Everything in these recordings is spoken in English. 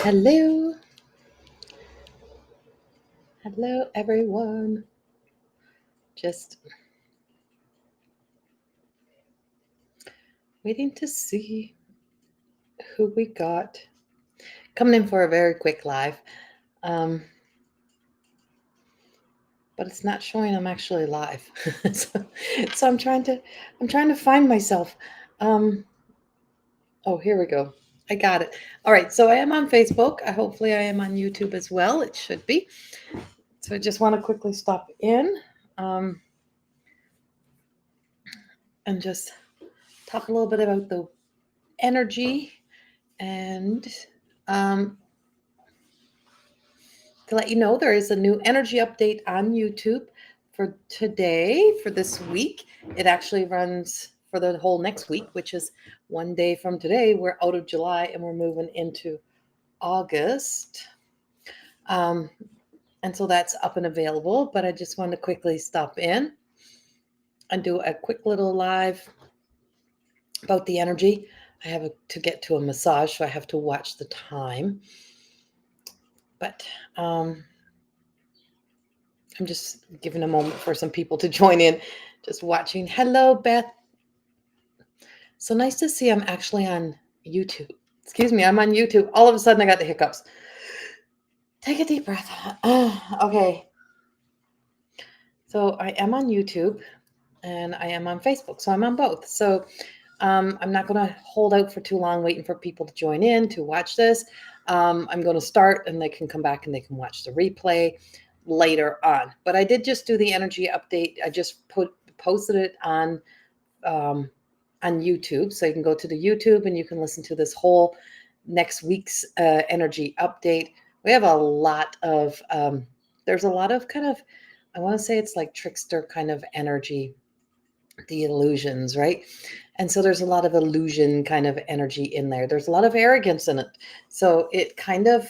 Hello, hello everyone. Just waiting to see who we got. Coming in for a very quick live. Um, but it's not showing I'm actually live. so I'm trying to find myself. Um, oh, here we go. I got it. All right, so I am on Facebook. Hopefully I am on YouTube as well. It should be. So I just want to quickly stop in um, and just talk a little bit about the energy and to let you know there is a new energy update on YouTube for today, for this week. It actually runs for the whole next week, which is one day from today. We're out of July and we're moving into August. And so that's up and available, but I just wanted to quickly stop in and do a quick little live about the energy. I have to get to a massage, so I have to watch the time. But I'm just giving a moment for some people to join in, just watching. Hello, Beth. So nice to see I'm actually on YouTube. Excuse me, I'm on YouTube. All of a sudden, I got the hiccups. Take a deep breath. Okay. So I am on YouTube and I am on Facebook. So I'm on both. So I'm not going to hold out for too long waiting for people to join in to watch this. I'm going to start and they can come back and they can watch the replay later on. But I did just do the energy update. I just posted it on YouTube. So you can go to the YouTube and you can listen to this whole next week's energy update. We have a lot of, there's a lot of kind of, I want to say it's like trickster kind of energy, the illusions, right? And so there's a lot of illusion kind of energy in there. There's a lot of arrogance in it. So it kind of,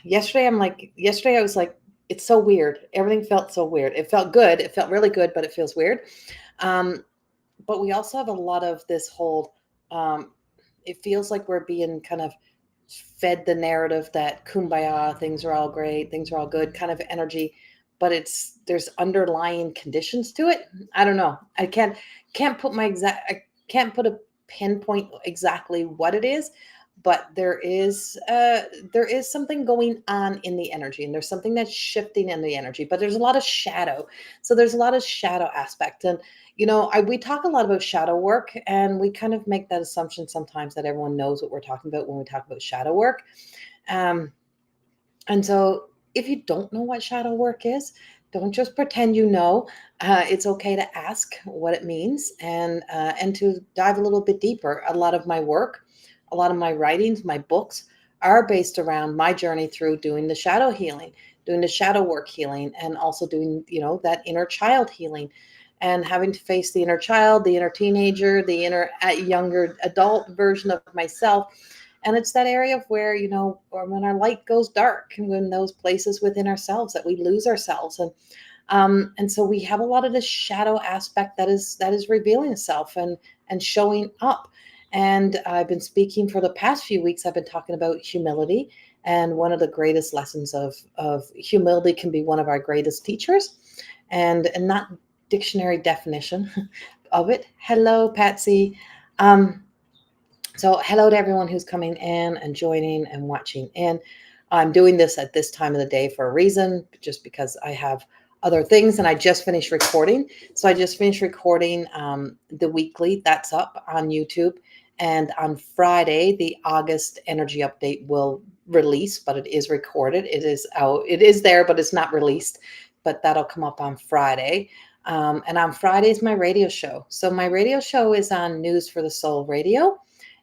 yesterday I was like, it's so weird. Everything felt so weird. It felt good. It felt really good, but it feels weird. But we also have a lot of this whole, it feels like we're being kind of fed the narrative that kumbaya, things are all great, things are all good kind of energy, but there's underlying conditions to it. I don't know. I can't I can't put a pinpoint exactly what it is, but there is something going on in the energy, and there's something that's shifting in the energy, but there's a lot of shadow. So there's a lot of shadow aspect. And we talk a lot about shadow work, and we kind of make that assumption sometimes that everyone knows what we're talking about when we talk about shadow work. And so if you don't know what shadow work is, don't just pretend you know. It's okay to ask what it means and to dive a little bit deeper. A lot of my work, a lot of my writings, my books are based around my journey through doing the shadow healing, doing the shadow work healing, and also doing, that inner child healing and having to face the inner child, the inner teenager, the inner younger adult version of myself. And it's that area of where, or when our light goes dark, and when those places within ourselves that we lose ourselves. And so we have a lot of this shadow aspect that is revealing itself and showing up. And I've been speaking for the past few weeks. I've been talking about humility, and one of the greatest lessons of humility can be one of our greatest teachers, and not dictionary definition of it. Hello, Patsy. So hello to everyone who's coming in and joining and watching in. I'm doing this at this time of the day for a reason, just because I have other things, and I just finished recording. So I just finished recording the weekly that's up on YouTube. And on Friday, the August energy update will release, but it is recorded. It is out. It is there, but it's not released. But that'll come up on Friday. And on Friday is my radio show. So my radio show is on News for the Soul Radio.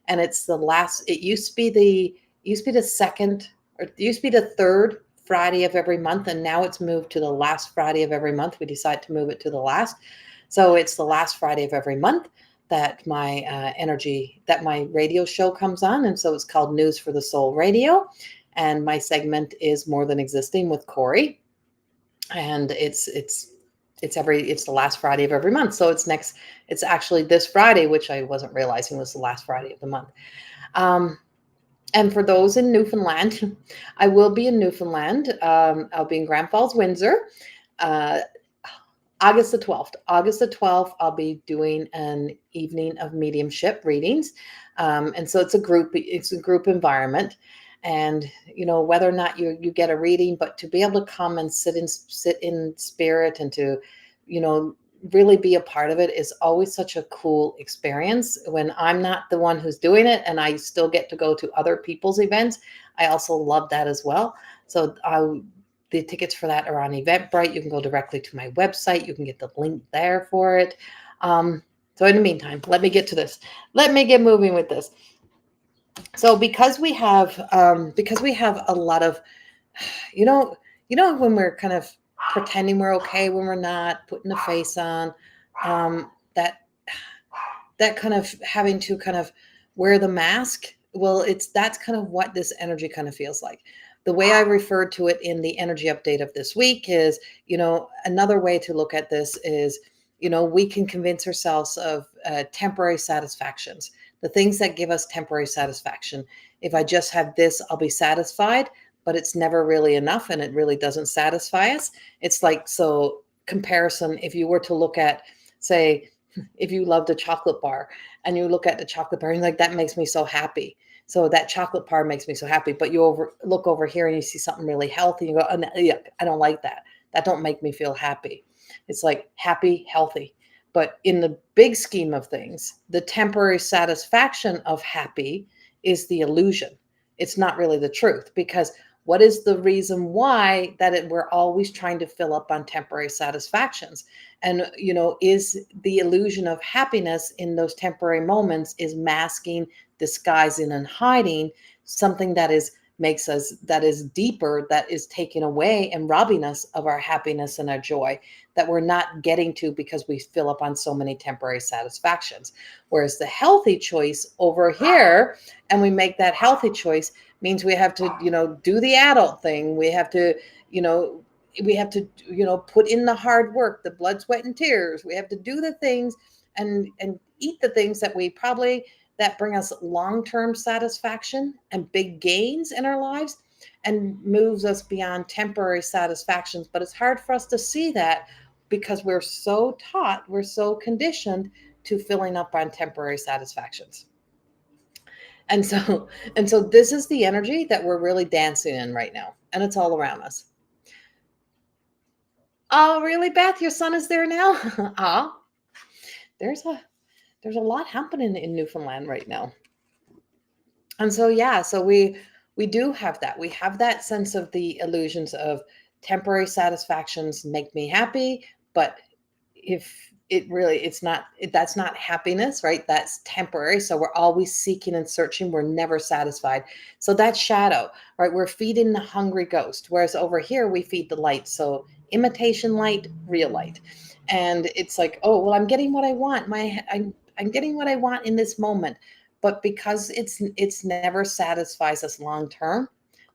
And it's the last, it used to be the second, or it used to be the third Friday of every month. And now it's moved to the last Friday of every month. We decided to move it to the last. So it's the last Friday of every month that my my radio show comes on. And so it's called News for the Soul Radio. And my segment is More Than Existing with Corrie. And it's the last Friday of every month. So it's actually this Friday, which I wasn't realizing was the last Friday of the month. And for those in Newfoundland, I will be in Newfoundland. I'll be in Grand Falls, Windsor, uh, August the 12th. August the 12th, I'll be doing an evening of mediumship readings. And so it's a group environment. And whether or not you get a reading, but to be able to come and sit in spirit and to, you know, really be a part of it is always such a cool experience when I'm not the one who's doing it and I still get to go to other people's events. I also love that as well. So the tickets for that are on Eventbrite. You can go directly to my website. You can get the link there for it. So in the meantime, let me get to this. Let me get moving with this. So because we have a lot of, you know, when we're kind of pretending we're okay when we're not, putting a face on, that kind of having to kind of wear the mask. Well, that's kind of what this energy kind of feels like. The way I referred to it in the energy update of this week is, another way to look at this is, we can convince ourselves of temporary satisfactions, the things that give us temporary satisfaction. If I just have this, I'll be satisfied, but it's never really enough and it really doesn't satisfy us. It's like, so comparison, if you were to look at, say, if you loved a chocolate bar and you look at the chocolate bar and you're like, that makes me so happy. So that chocolate bar makes me so happy. But you look over here and you see something really healthy. And you go, oh, no, yeah, I don't like that. That don't make me feel happy. It's like happy, healthy. But in the big scheme of things, the temporary satisfaction of happy is the illusion. It's not really the truth, because what is the reason why we're always trying to fill up on temporary satisfactions? And is the illusion of happiness in those temporary moments is masking, disguising, and hiding something that is deeper, that is taking away and robbing us of our happiness and our joy, that we're not getting to because we fill up on so many temporary satisfactions. Whereas the healthy choice over here, and we make that healthy choice, means we have to do the adult thing. We have to you know put in the hard work, the blood, sweat, and tears. We have to do the things and eat the things that bring us long-term satisfaction and big gains in our lives, and moves us beyond temporary satisfactions. But it's hard for us to see that because we're so conditioned to filling up on temporary satisfactions. And so this is the energy that we're really dancing in right now, and it's all around us. Oh, really, Beth? Your son is there now? Ah, there's a there's a lot happening in Newfoundland right now. And so yeah, so we do have that. We have that sense of the illusions of temporary satisfactions make me happy, but if it's not, that's not happiness, right? That's temporary. So we're always seeking and searching, we're never satisfied. So that's shadow, right? We're feeding the hungry ghost, whereas over here we feed the light. So imitation light, real light. And it's like, oh well, I'm getting what I want, I'm getting what I want in this moment. But because it's never satisfies us long term,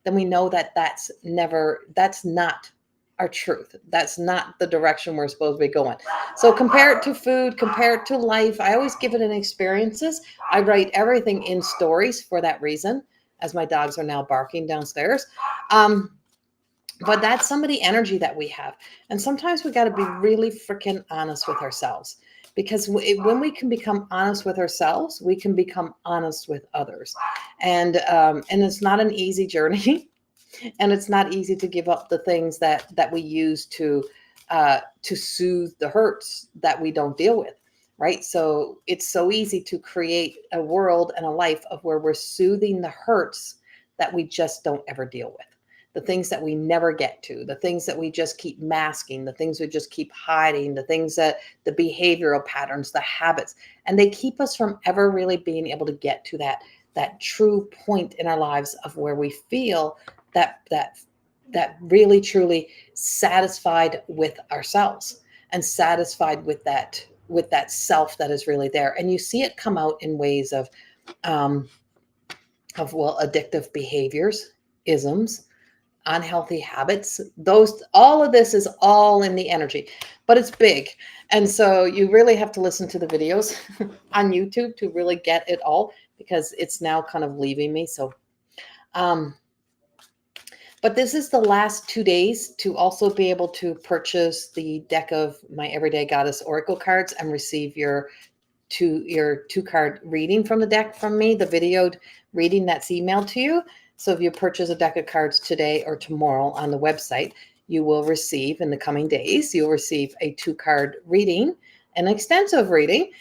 then we know that that's not our truth. That's not the direction we're supposed to be going. So compare it to food, compare it to life. I always give it in experiences. I write everything in stories for that reason, as my dogs are now barking downstairs. But that's some of the energy that we have. And sometimes we got to be really freaking honest with ourselves, because when we can become honest with ourselves, we can become honest with others. And it's not an easy journey. And it's not easy to give up the things that we use to soothe the hurts that we don't deal with, right? So it's so easy to create a world and a life of where we're soothing the hurts that we just don't ever deal with, the things that we never get to, the things that we just keep masking, the things we just keep hiding, the behavioral patterns, the habits, and they keep us from ever really being able to get to that true point in our lives of where we feel that really truly satisfied with ourselves, and satisfied with that self that is really there. And you see it come out in ways um, of well, addictive behaviors, isms, unhealthy habits. Those, all of this is all in the energy, but it's big. And so you really have to listen to the videos on YouTube to really get it all, because it's now kind of leaving me. So But this is the last 2 days to also be able to purchase the deck of my Everyday Goddess Oracle cards and receive your two card reading from the deck from me, the videoed reading that's emailed to you. So if you purchase a deck of cards today or tomorrow on the website, you will receive in the coming days, you'll receive a 2 card reading, an extensive reading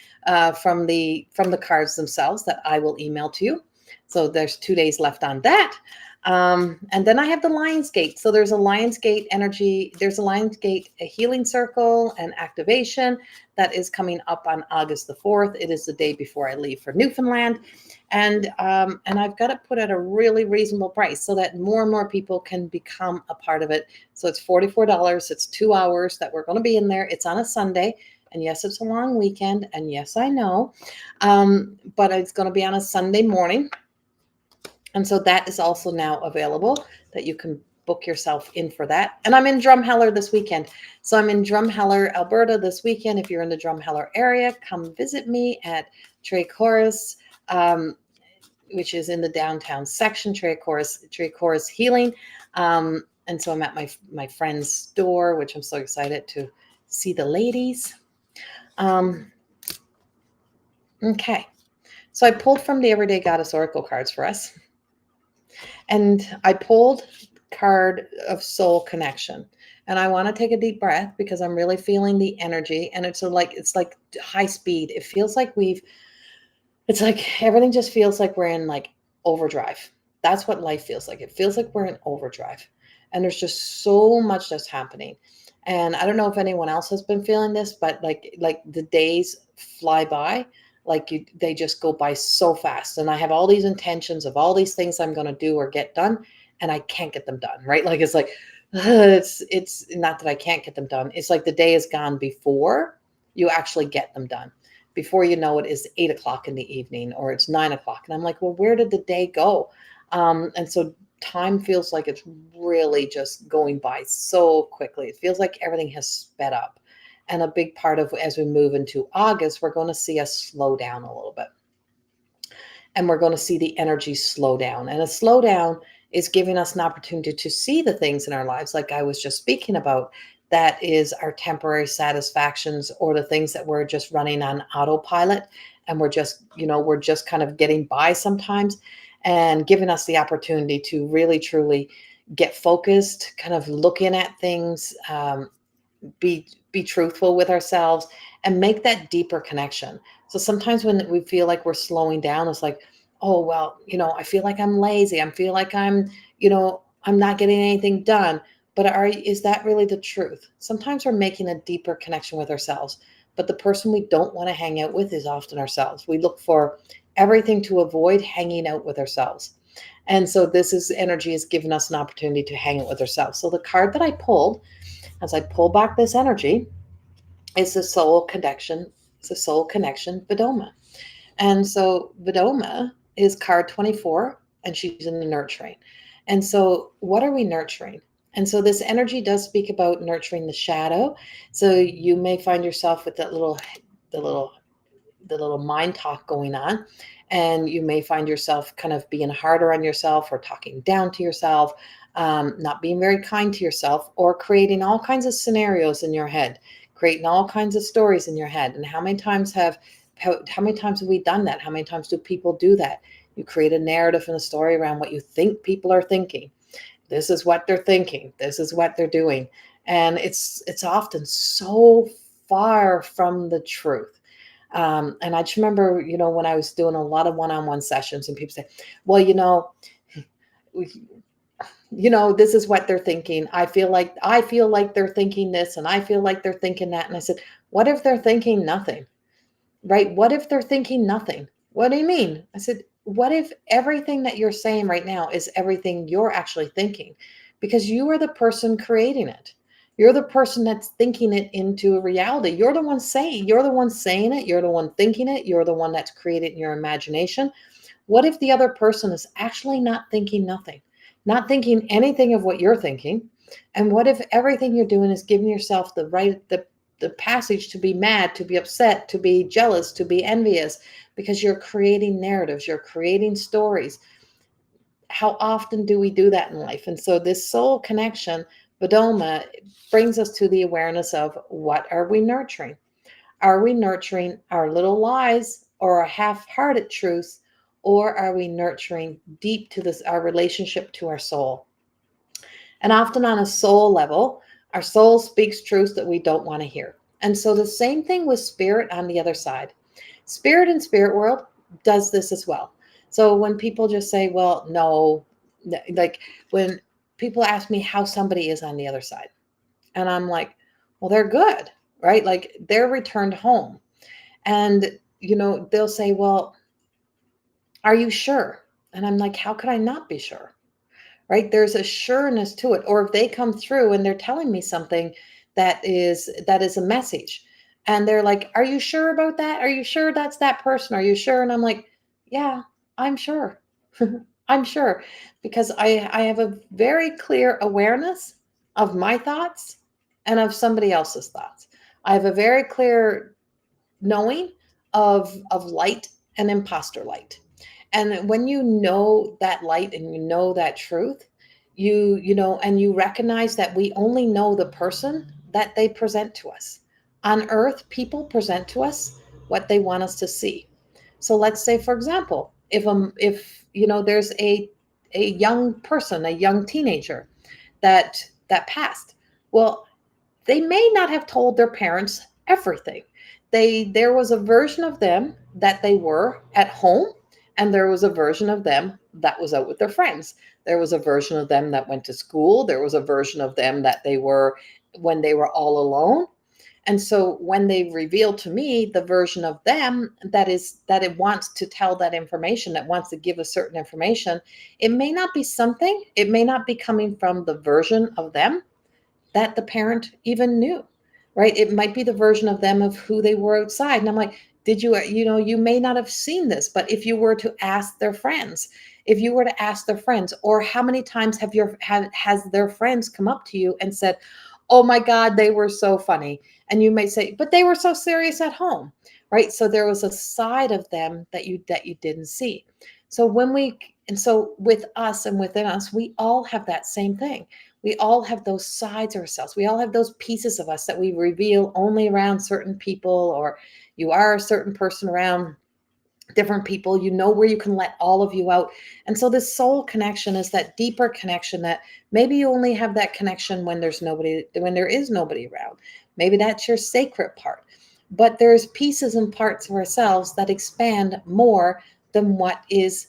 from the cards themselves that I will email to you. So there's 2 days left on that. And then I have the Lionsgate. So there's a Lionsgate energy, there's a Lionsgate, a healing circle and activation that is coming up on August the 4th. It is the day before I leave for Newfoundland. And I've got it put at a really reasonable price so that more and more people can become a part of it. So it's $44. It's 2 hours that we're going to be in there. It's on a Sunday. And yes, it's a long weekend. And yes, I know. But it's going to be on a Sunday morning. And so that is also now available that you can book yourself in for that. And I'm in Drumheller this weekend. So I'm in Drumheller, Alberta this weekend. If you're in the Drumheller area, come visit me at Trance, which is in the downtown section, Trance Healing. And so I'm at my friend's store, which I'm so excited to see the ladies. Okay. So I pulled from the Everyday Goddess Oracle cards for us. And I pulled card of soul connection. And I want to take a deep breath because I'm really feeling the energy. And it's like high speed. It feels like it's like everything just feels like we're in like overdrive. That's what life feels like. It feels like we're in overdrive. And there's just so much that's happening. And I don't know if anyone else has been feeling this, but like the days fly by. They just go by so fast. And I have all these intentions of all these things I'm going to do or get done, and I can't get them done, right? Like, it's like, it's not that I can't get them done. It's like the day is gone before you actually get them done. Before you know it is 8 o'clock in the evening or it's 9 o'clock. And I'm like, well, where did the day go? And so time feels like it's really just going by so quickly. It feels like everything has sped up. And a big part of as we move into August, we're going to see us slow down a little bit. And we're going to see the energy slow down. And a slowdown is giving us an opportunity to see the things in our lives, like I was just speaking about. That is our temporary satisfactions or the things that we're just running on autopilot. And we're just kind of getting by sometimes, and giving us the opportunity to really, truly get focused, kind of looking at things, be truthful with ourselves and make that deeper connection. So sometimes when we feel like we're slowing down, it's like, oh, well, I feel like I'm lazy. I feel like I'm not getting anything done. But is that really the truth? Sometimes we're making a deeper connection with ourselves, but the person we don't want to hang out with is often ourselves. We look for everything to avoid hanging out with ourselves. And so energy has given us an opportunity to hang out with ourselves. So the card that I pulled, as I pull back this energy, is the soul connection. It's a soul connection, Vidoma. And so Vidoma is card 24, and she's in the nurturing. And so what are we nurturing? And so this energy does speak about nurturing the shadow. So you may find yourself with the little mind talk going on, and you may find yourself kind of being harder on yourself or talking down to yourself, not being very kind to yourself, or creating all kinds of scenarios in your head, creating all kinds of stories in your head. And how many times have we done that? How many times do people do that? You create a narrative and a story around what you think people are thinking. This is what they're thinking. This is what they're doing. And it's often so far from the truth. And I just remember, when I was doing a lot of one-on-one sessions, and people say, well, this is what they're thinking. I feel like they're thinking this, and I feel like they're thinking that. And I said, what if they're thinking nothing? Right? What if they're thinking nothing? What do you mean? I said, what if everything that you're saying right now is everything you're actually thinking? Because you are the person creating it. You're the person that's thinking it into a reality. You're the one saying it. You're the one thinking it. You're the one that's created in your imagination. What if the other person is actually not thinking nothing, not thinking anything of what you're thinking? And what if everything you're doing is giving yourself the passage to be mad, to be upset, to be jealous, to be envious, because you're creating narratives, you're creating stories. how often do we do that in life? And so this soul connection, Bodoma, brings us to the awareness of what are we nurturing? Are we nurturing our little lies or a half-hearted truths, or are we nurturing deep to this our relationship to our soul? And often on a soul level, our soul speaks truths that we don't want to hear. And so the same thing with spirit on the other side. Spirit in spirit world does this as well. So when people just say, well, no, like when people ask me how somebody is on the other side, and I'm like, well, they're good, right? Like they're returned home. And, they'll say, well, are you sure? And I'm like, how could I not be sure? Right? There's a sureness to it. Or if they come through and they're telling me something that is a message, and they're like, "Are you sure about that? Are you sure that's that person? Are you sure?" And I'm like, "Yeah, I'm sure. I'm sure because I have a very clear awareness of my thoughts and of somebody else's thoughts. I have a very clear knowing of light and imposter light. And when you know that light and you know that truth, and you recognize that we only know the person that they present to us. On earth, people present to us what they want us to see. So let's say, for example, if there's a young person, a young teenager that passed. Well, they may not have told their parents everything. There was a version of them that they were at home, and there was a version of them that was out with their friends. There was a version of them that went to school. There was a version of them that they were when they were all alone. And so when they reveal to me the version of them that it wants to tell that information, that wants to give a certain information, it may not be something, it may not be coming from the version of them that the parent even knew, right? It might be the version of them of who they were outside. And I'm like, did you may not have seen this, but if you were to ask their friends, if you were to ask their friends, or how many times has their friends come up to you and said, oh my God, they were so funny. And you may say, but they were so serious at home, right? So there was a side of them that you didn't see. So with us and within us, we all have that same thing. We all have those sides of ourselves. We all have those pieces of us that we reveal only around certain people, or you are a certain person around different people. You know where you can let all of you out. And so this soul connection is that deeper connection that maybe you only have that connection when there is nobody around. Maybe that's your sacred part. But there's pieces and parts of ourselves that expand more than what is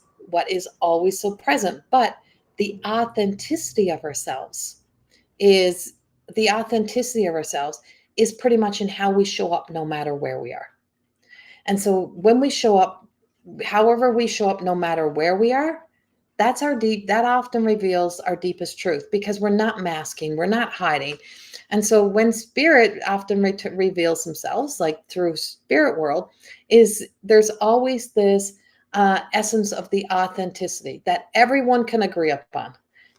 always so present. But the authenticity of ourselves is the authenticity of ourselves is pretty much in how we show up no matter where we are. And so when we show up, however we show up, no matter where we are, that often reveals our deepest truth because we're not masking, we're not hiding. And so when spirit often reveals themselves, like through spirit world, is there's always this essence of the authenticity that everyone can agree upon,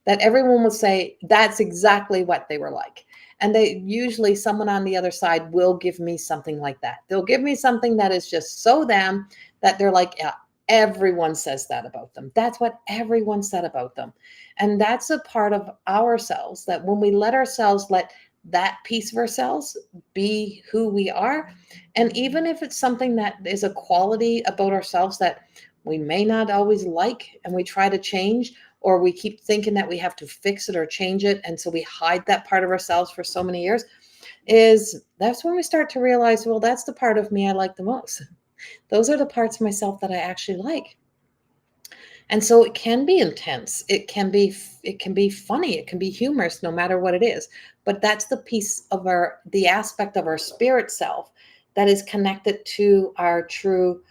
that everyone will say that's exactly what they were like. And they usually someone on the other side will give me something like that. They'll give me something that is just so them that they're like, yeah, everyone says that about them. That's what everyone said about them. And that's a part of ourselves that when we let that piece of ourselves be who we are, and even if it's something that is a quality about ourselves that we may not always like and we try to change, or we keep thinking that we have to fix it or change it, and so we hide that part of ourselves for so many years, that's when we start to realize, well, that's the part of me I like the most. Those are the parts of myself that I actually like. And so it can be intense. It can be funny. It can be humorous, no matter what it is. But that's the piece of the aspect of our spirit self that is connected to our true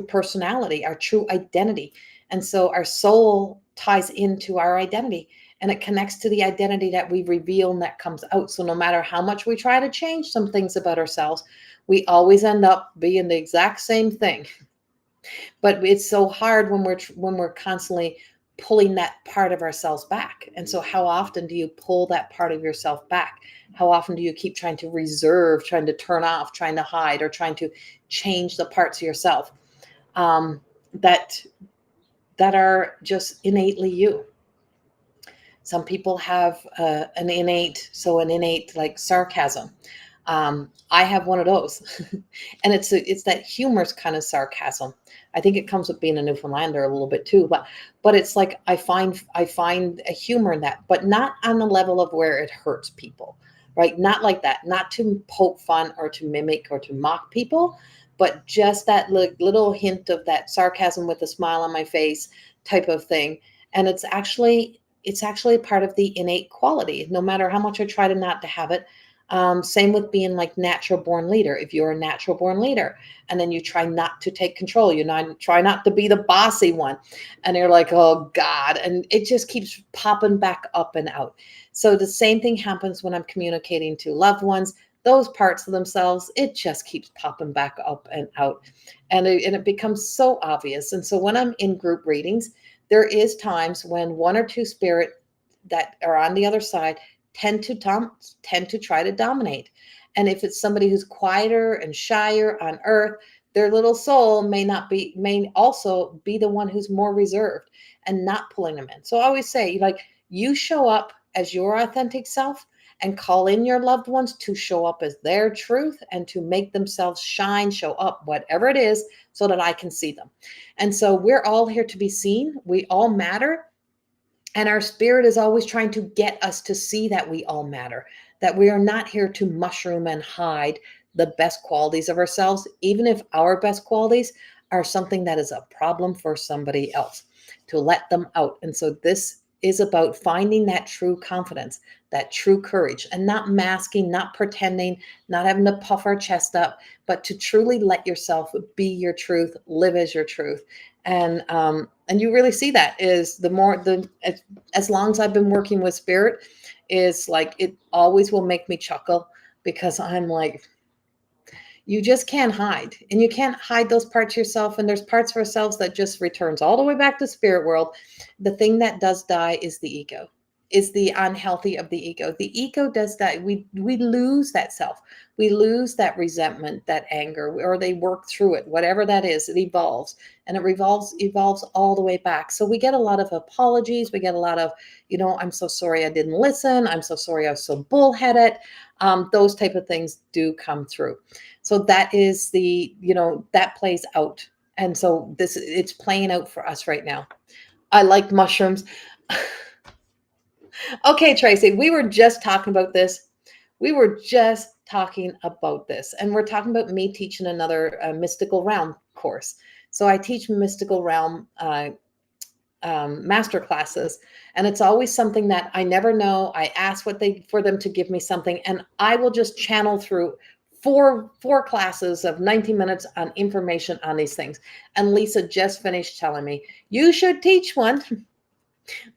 personality, our true identity. And so our soul ties into our identity, and it connects to the identity that we reveal and that comes out. So no matter how much we try to change some things about ourselves, we always end up being the exact same thing. But it's so hard when we're constantly pulling that part of ourselves back. And so how often do you pull that part of yourself back? How often do you keep trying to reserve, trying to turn off, trying to hide, or trying to change the parts of yourself that that are just innately you. Some people have an innate like sarcasm. I have one of those, and it's that humorous kind of sarcasm. I think it comes with being a Newfoundlander a little bit too, but it's like I find a humor in that, but not on the level of where it hurts people, right? Not like that, not to poke fun or to mimic or to mock people, but just that little hint of that sarcasm with a smile on my face type of thing. And it's actually part of the innate quality, no matter how much I try to not to have it. Same with being like natural born leader. If you're a natural born leader and then you try not to take control, try not to be the bossy one, and you're like, oh God, and it just keeps popping back up and out. So the same thing happens when I'm communicating to loved ones. Those parts of themselves, it just keeps popping back up and out. And it becomes so obvious. And so when I'm in group readings, there is times when one or two spirit that are on the other side tend to try to dominate. And if it's somebody who's quieter and shyer on earth, their little soul may also be the one who's more reserved and not pulling them in. So I always say, like, you show up as your authentic self and call in your loved ones to show up as their truth and to make themselves shine, show up, whatever it is, so that I can see them. And so we're all here to be seen. We all matter. And our spirit is always trying to get us to see that we all matter, that we are not here to mushroom and hide the best qualities of ourselves, even if our best qualities are something that is a problem for somebody else, to let them out. And so this is about finding that true confidence, that true courage, and not masking, not pretending, not having to puff our chest up, but to truly let yourself be your truth, live as your truth. And you really see that is as long as I've been working with spirit, is like it always will make me chuckle, because I'm like, you just can't hide, and you can't hide those parts of yourself, and there's parts of ourselves that just returns all the way back to spirit world. The thing that does die is the ego, is the unhealthy of the ego. The ego does die. We lose that self, we lose that resentment, that anger, or they work through it, whatever that is. It evolves, and it evolves all the way back. So we get a lot of apologies, we get a lot of, I'm so sorry I didn't listen, I'm so sorry I was so bullheaded. Those type of things do come through. So that is that plays out. And so it's playing out for us right now. I like mushrooms. Okay, Tracy, we were just talking about this. And we're talking about me teaching another mystical realm course. So I teach mystical realm master classes, and it's always something that I never know. I ask for them to give me something, and I will just channel through four classes of 90 minutes on information on these things. And Lisa just finished telling me, you should teach one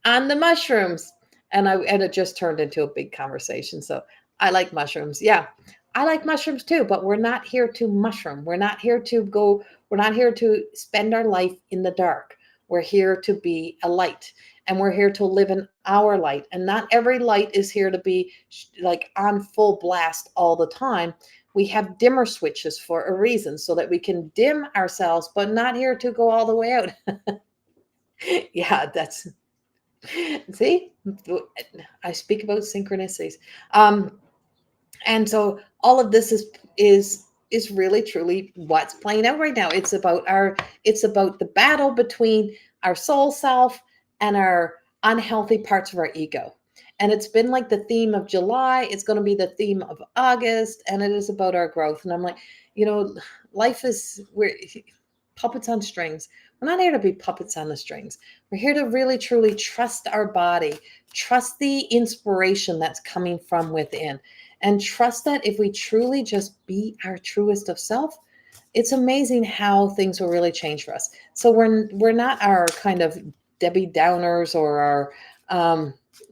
on the mushrooms. And it just turned into a big conversation. So I like mushrooms. Yeah, I like mushrooms too, but we're not here to mushroom. We're not here to spend our life in the dark. We're here to be a light, and we're here to live in our light. And not every light is here to be like on full blast all the time. We have dimmer switches for a reason, so that we can dim ourselves, but not here to go all the way out. Yeah, see, I speak about synchronicities. And so all of this is really truly what's playing out right now. It's about the battle between our soul self and our unhealthy parts of our ego. And it's been like the theme of July. It's going to be the theme of August, and it is about our growth. And I'm like, life we're puppets on strings. We're not here to be puppets on the strings. We're here to really truly trust our body, trust the inspiration that's coming from within, and trust that if we truly just be our truest of self, it's amazing how things will really change for us. So we're not our kind of Debbie Downers or our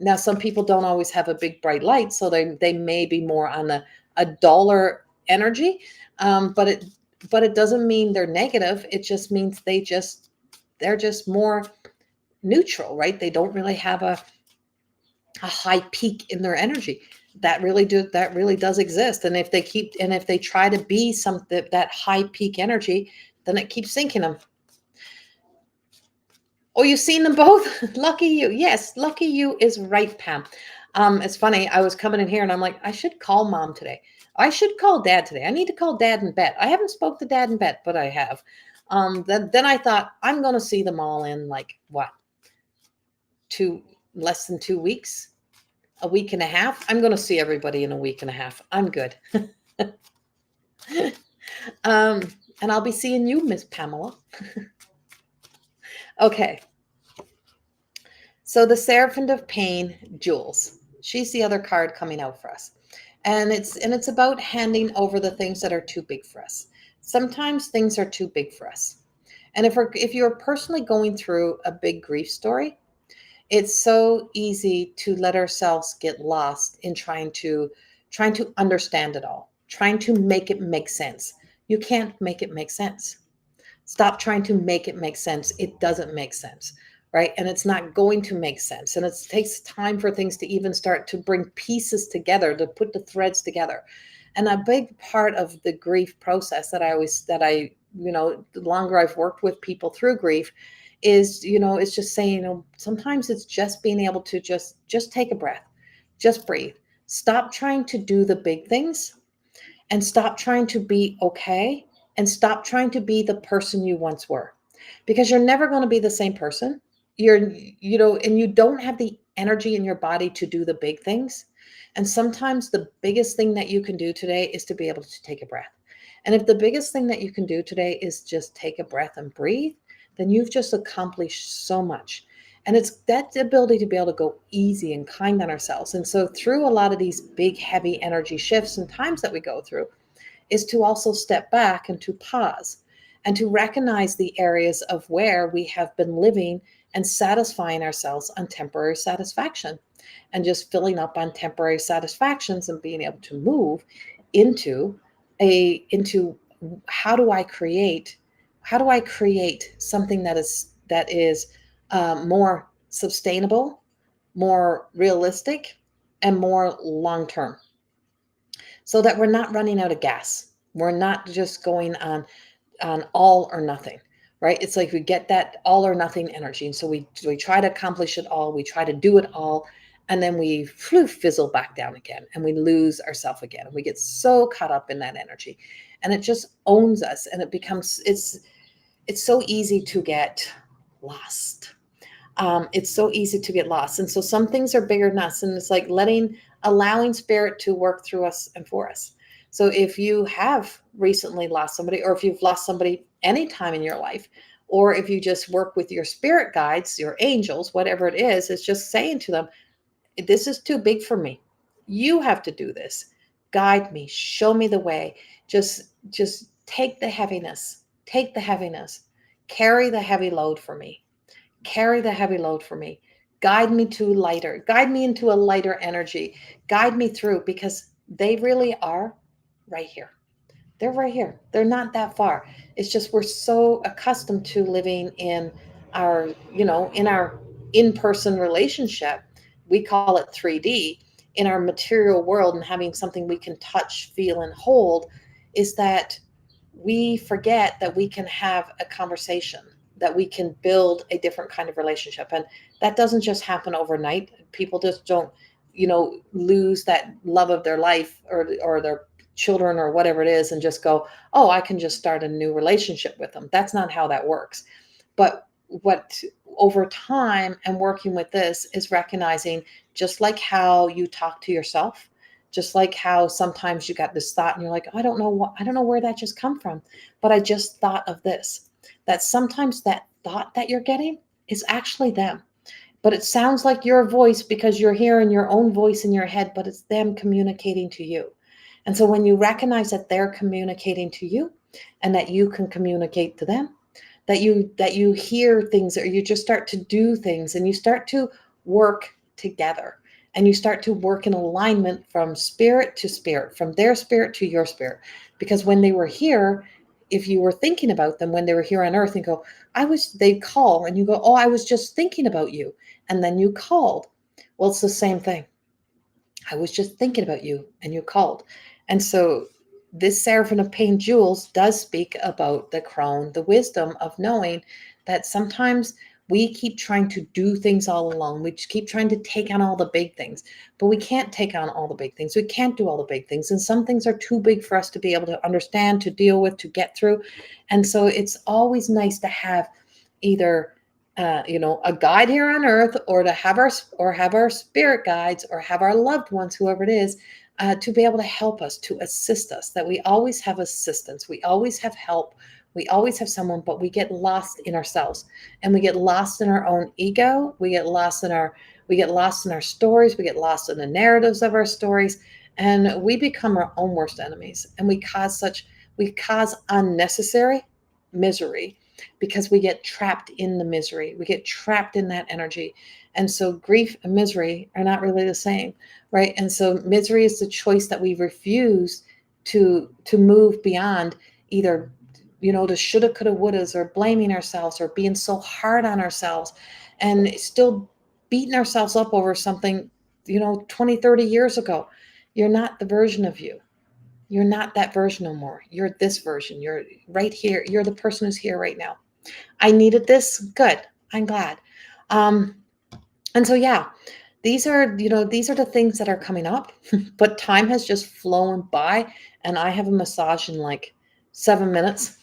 now some people don't always have a big bright light, so they may be more on a duller energy, but it doesn't mean they're negative. It just means they're just more neutral, right? They don't really have a high peak in their energy. That really does exist. And if they try to be something that high peak energy, then it keeps sinking them. Oh, you've seen them both? Lucky you. Yes, lucky you is right, Pam. It's funny. I was coming in here and I'm like, I should call mom today. I should call dad today. I need to call dad in bed. I haven't spoke to dad in bed, but I have. Then I thought I'm going to see them all in like what, two less than 2 weeks, a week and a half. I'm going to see everybody in a week and a half. I'm good. um, and I'll be seeing you, Miss Pamela. Okay. So the Seraphim of Pain, Jules. She's the other card coming out for us. And it's about handing over the things that are too big for us. Sometimes things are too big for us. And if you're personally going through a big grief story, it's so easy to let ourselves get lost in trying to understand it all, trying to make it make sense. You can't make it make sense. Stop trying to make it make sense. It doesn't make sense, right? And it's not going to make sense. And it takes time for things to even start to bring pieces together, to put the threads together. And a big part of the grief process the longer I've worked with people through grief is, it's just saying, sometimes it's just being able to just take a breath, just breathe. Stop trying to do the big things and stop trying to be okay and stop trying to be the person you once were, because you're never going to be the same person. And you don't have the energy in your body to do the big things. And sometimes the biggest thing that you can do today is to be able to take a breath. And if the biggest thing that you can do today is just take a breath and breathe, then you've just accomplished so much. And it's that ability to be able to go easy and kind on ourselves. And so through a lot of these big, heavy energy shifts and times that we go through, is to also step back and to pause and to recognize the areas of where we have been living and satisfying ourselves on temporary satisfaction and just filling up on temporary satisfactions and being able to move into into how do I create something that is more sustainable, more realistic, and more long term, so that we're not running out of gas. We're not just going on all or nothing, right? It's like we get that all or nothing energy, and so we try to accomplish it all, we try to do it all, and then we fizzle back down again, and we lose ourselves again, and we get so caught up in that energy, and it just owns us, and it's so easy to get lost. It's so easy to get lost. And so some things are bigger than us. And it's like allowing spirit to work through us and for us. So if you have recently lost somebody, or if you've lost somebody anytime in your life, or if you just work with your spirit guides, your angels, whatever it is, it's just saying to them, this is too big for me. You have to do this. Guide me, show me the way. Just take the heaviness, carry the heavy load for me. Carry the heavy load for me. Guide me into a lighter energy. Guide me through, because they really are right here. They're right here. They're not that far. It's just we're so accustomed to living in our in-person relationship. We call it 3D, in our material world, and having something we can touch, feel, and hold, is that we forget that we can have a conversation, that we can build a different kind of relationship. And that doesn't just happen overnight. People just don't, lose that love of their life, or their children or whatever it is, and just go, oh, I can just start a new relationship with them. That's not how that works. But what over time and working with this is recognizing, just like how you talk to yourself, just like how sometimes you got this thought and you're like, I don't know where that just come from, but I just thought of this. That sometimes that thought that you're getting is actually them. But it sounds like your voice because you're hearing your own voice in your head, but it's them communicating to you. And so when you recognize that they're communicating to you and that you can communicate to them, that you hear things, or you just start to do things, and you start to work together, and you start to work in alignment from spirit to spirit, from their spirit to your spirit. Because when they were here, if you were thinking about them when they were here on earth, and go, they call, and you go, oh, I was just thinking about you. And then you called. Well, it's the same thing. I was just thinking about you and you called. And so this Seraphim of Pain, Jules, does speak about the crown, the wisdom of knowing that sometimes We keep trying to do things all alone. We just keep trying to take on all the big things, but we can't take on all the big things. We can't do all the big things. And some things are too big for us to be able to understand, to deal with, to get through. And so it's always nice to have either a guide here on earth, or to have our spirit guides, or have our loved ones, whoever it is, to be able to help us, to assist us, that we always have assistance. We always have help. We always have someone, but we get lost in ourselves, and we get lost in our own ego. We get lost in our stories. We get lost in the narratives of our stories, and we become our own worst enemies. And we cause unnecessary misery, because we get trapped in the misery. We get trapped in that energy. And so grief and misery are not really the same, right? And so misery is the choice that we refuse to move beyond, either the shoulda, coulda, wouldas, or blaming ourselves, or being so hard on ourselves, and still beating ourselves up over something 20, 30 years ago. You're not the version of you. You're not that version no more. You're this version. You're right here. You're the person who's here right now. I needed this. Good. I'm glad. And so, yeah, these are the things that are coming up, but time has just flown by, and I have a massage in like 7 minutes.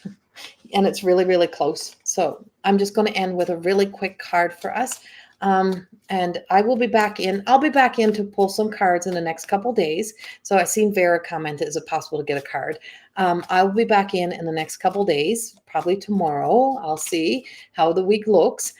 And it's really, really close. So I'm just going to end with a really quick card for us. And I'll be back in to pull some cards in the next couple days. So I seen Vera comment, is it possible to get a card? I'll be back in the next couple days, probably tomorrow. I'll see how the week looks,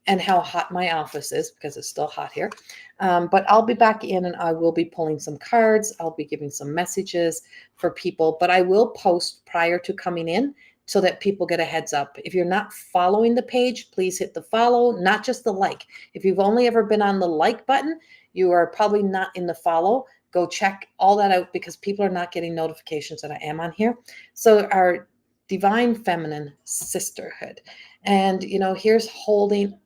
and how hot my office is, because it's still hot here. But I'll be back in, and I will be pulling some cards. I'll be giving some messages for people, but I will post prior to coming in, so that people get a heads up. If you're not following the page, please hit the follow, not just the like. If you've only ever been on the like button, you are probably not in the follow. Go check all that out, because people are not getting notifications that I am on here. So our divine feminine sisterhood, and here's holding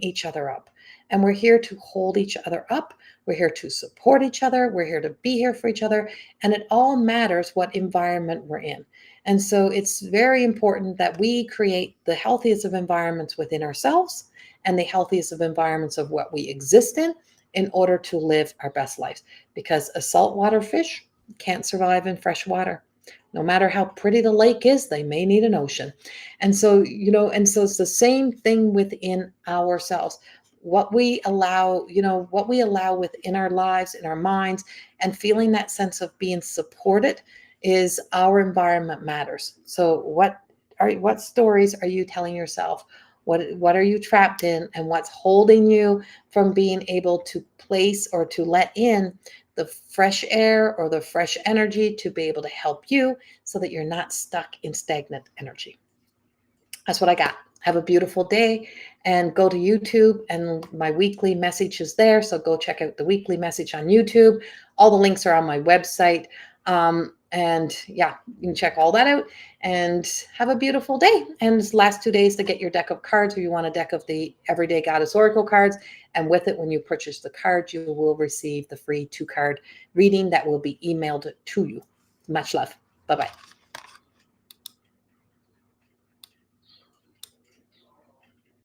each other up. And we're here to hold each other up. We're here to support each other. We're here to be here for each other. And it all matters what environment we're in. And so it's very important that we create the healthiest of environments within ourselves, and the healthiest of environments of what we exist in order to live our best lives. Because a saltwater fish can't survive in fresh water. No matter how pretty the lake is, they may need an ocean. And so, it's the same thing within ourselves. What we allow within our lives, in our minds, and feeling that sense of being supported, is our environment matters. So what stories are you telling yourself? What are you trapped in, and what's holding you from being able to place, or to let in the fresh air or the fresh energy, to be able to help you, so that you're not stuck in stagnant energy? That's what I got. Have a beautiful day, and go to YouTube, and my weekly message is there. So go check out the weekly message on YouTube. All the links are on my website. And yeah, you can check all that out, and have a beautiful day. And this last 2 days to get your deck of cards, or you want a deck of the Everyday Goddess Oracle cards. And with it, when you purchase the card, you will receive the free 2-card reading that will be emailed to you. Much love. Bye-bye.